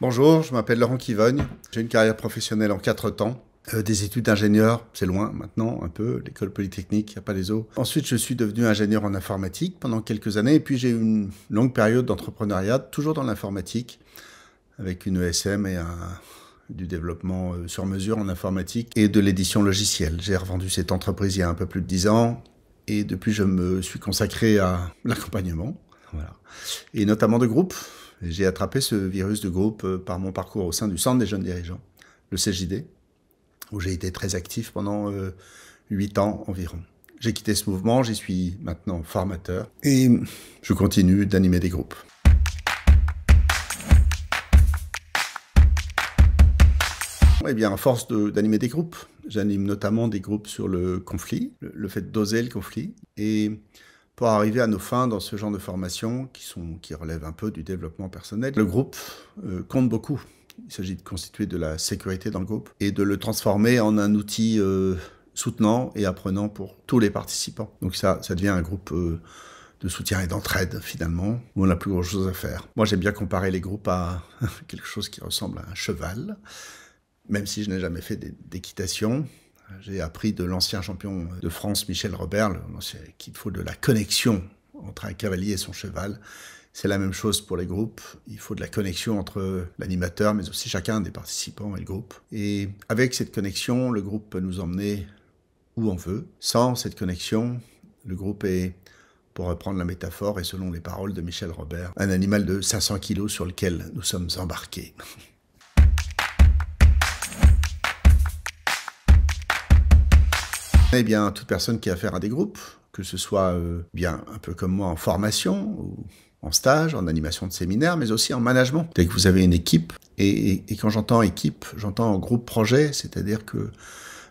Bonjour, je m'appelle Laurent Kivogne. J'ai une carrière professionnelle en 4 temps. Des études d'ingénieur, c'est loin maintenant, un peu, l'école polytechnique, il n'y a pas les eaux. Ensuite, je suis devenu ingénieur en informatique pendant quelques années, et puis j'ai eu une longue période d'entrepreneuriat, toujours dans l'informatique, avec une ESM et du développement sur mesure en informatique et de l'édition logicielle. J'ai revendu cette entreprise il y a un peu plus de 10 ans, et depuis, je me suis consacré à l'accompagnement, voilà, et notamment de groupes. J'ai attrapé ce virus de groupe par mon parcours au sein du Centre des jeunes dirigeants, le CJD, où j'ai été très actif pendant 8 ans environ. J'ai quitté ce mouvement, j'y suis maintenant formateur et je continue d'animer des groupes. Eh bien, à force d'animer des groupes, j'anime notamment des groupes sur le conflit, le fait d'oser le conflit, et pour arriver à nos fins dans ce genre de formation qui relèvent un peu du développement personnel. Le groupe compte beaucoup. Il s'agit de constituer de la sécurité dans le groupe et de le transformer en un outil soutenant et apprenant pour tous les participants. Donc ça devient un groupe de soutien et d'entraide finalement, où on n'a plus grand chose à faire. Moi j'aime bien comparer les groupes à quelque chose qui ressemble à un cheval, même si je n'ai jamais fait d'équitation. J'ai appris de l'ancien champion de France, Michel Robert, qu'il faut de la connexion entre un cavalier et son cheval. C'est la même chose pour les groupes. Il faut de la connexion entre l'animateur, mais aussi chacun des participants et le groupe. Et avec cette connexion, le groupe peut nous emmener où on veut. Sans cette connexion, le groupe est, pour reprendre la métaphore et selon les paroles de Michel Robert, un animal de 500 kilos sur lequel nous sommes embarqués. Eh bien, toute personne qui a affaire à des groupes, que ce soit bien un peu comme moi en formation, ou en stage, en animation de séminaire, mais aussi en management. Dès que vous avez une équipe, et quand j'entends équipe, j'entends groupe projet, c'est-à-dire que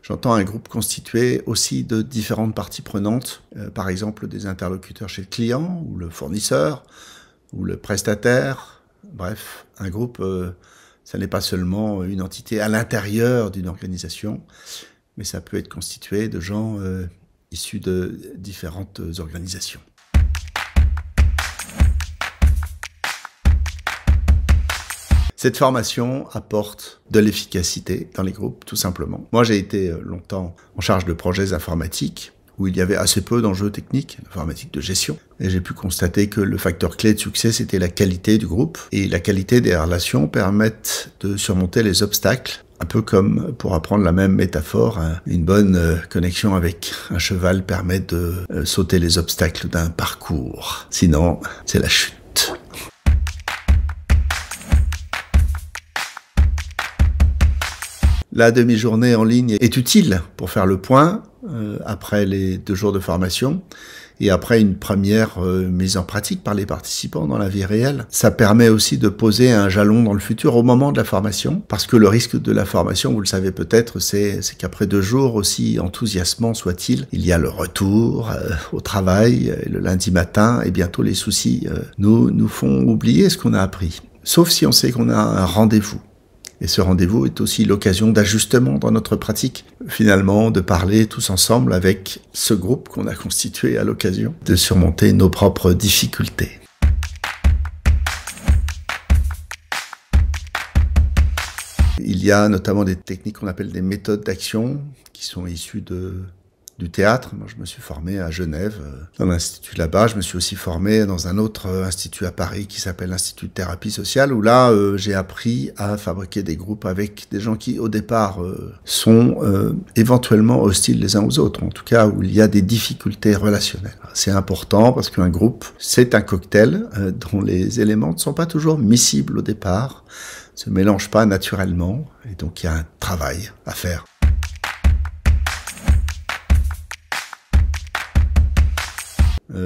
j'entends un groupe constitué aussi de différentes parties prenantes, par exemple des interlocuteurs chez le client, ou le fournisseur, ou le prestataire. Bref, un groupe, ça n'est pas seulement une entité à l'intérieur d'une organisation, mais ça peut être constitué de gens issus de différentes organisations. Cette formation apporte de l'efficacité dans les groupes, tout simplement. Moi, j'ai été longtemps en charge de projets informatiques, où il y avait assez peu d'enjeux techniques, l'informatique de gestion. Et j'ai pu constater que le facteur clé de succès, c'était la qualité du groupe. Et la qualité des relations permettent de surmonter les obstacles. Un peu comme, pour apprendre la même métaphore, une bonne connexion avec un cheval permet de sauter les obstacles d'un parcours. Sinon, c'est la chute. La demi-journée en ligne est utile pour faire le point après les 2 jours de formation et après une première mise en pratique par les participants dans la vie réelle. Ça permet aussi de poser un jalon dans le futur au moment de la formation, parce que le risque de la formation, vous le savez peut-être, c'est qu'après 2 jours, aussi enthousiasmant soit-il, il y a le retour au travail, le lundi matin, et bientôt les soucis nous font oublier ce qu'on a appris. Sauf si on sait qu'on a un rendez-vous. Et ce rendez-vous est aussi l'occasion d'ajustement dans notre pratique. Finalement, de parler tous ensemble avec ce groupe qu'on a constitué à l'occasion de surmonter nos propres difficultés. Il y a notamment des techniques qu'on appelle des méthodes d'action qui sont issues du théâtre. Moi, je me suis formé à Genève, dans l'institut là-bas. Je me suis aussi formé dans un autre institut à Paris qui s'appelle l'Institut de thérapie sociale, où là, j'ai appris à fabriquer des groupes avec des gens qui, au départ, sont éventuellement hostiles les uns aux autres, en tout cas où il y a des difficultés relationnelles. C'est important parce qu'un groupe, c'est un cocktail dont les éléments ne sont pas toujours miscibles au départ, ne se mélangent pas naturellement, et donc il y a un travail à faire.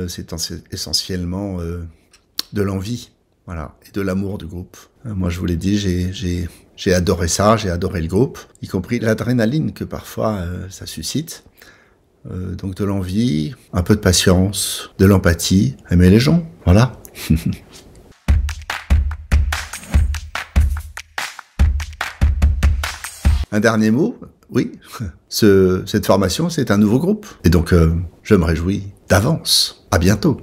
C'est essentiellement de l'envie, voilà, et de l'amour du groupe. Moi, je vous l'ai dit, j'ai adoré ça, j'ai adoré le groupe, y compris l'adrénaline que parfois ça suscite. Donc de l'envie, un peu de patience, de l'empathie, aimer les gens, voilà. Un dernier mot, oui, cette formation, c'est un nouveau groupe. Et donc, je me réjouis d'avance. À bientôt.